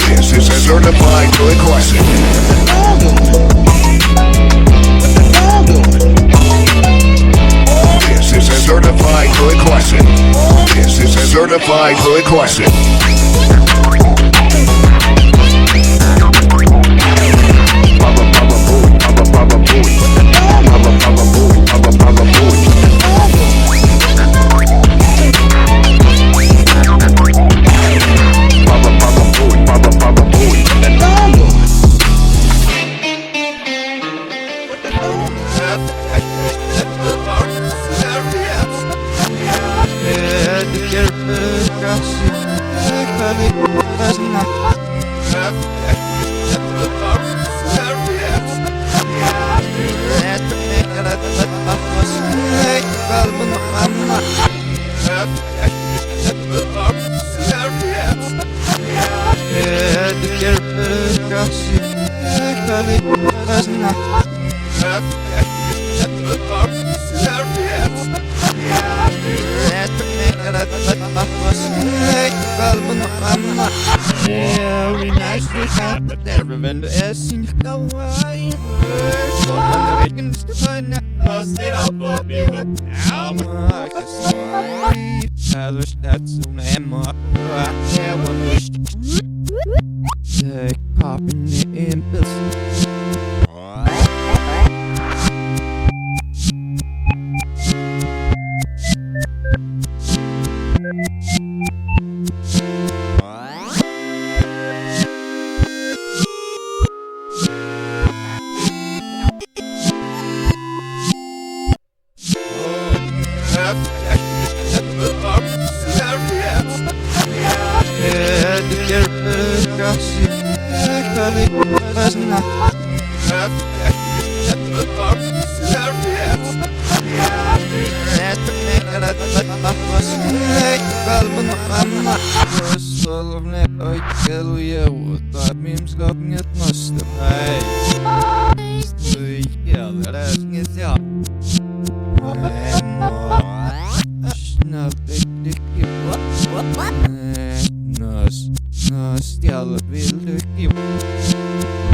This is a certified good question. This is a certified good question. This is a certified good question. Very nice to have, but never been to S in Hawaii. So I'm making this fun. I'll stay up for me with I'm a sorry. I wish that's an Emma. I never wished. Take popping the impulse. Nos, jag vill lycka.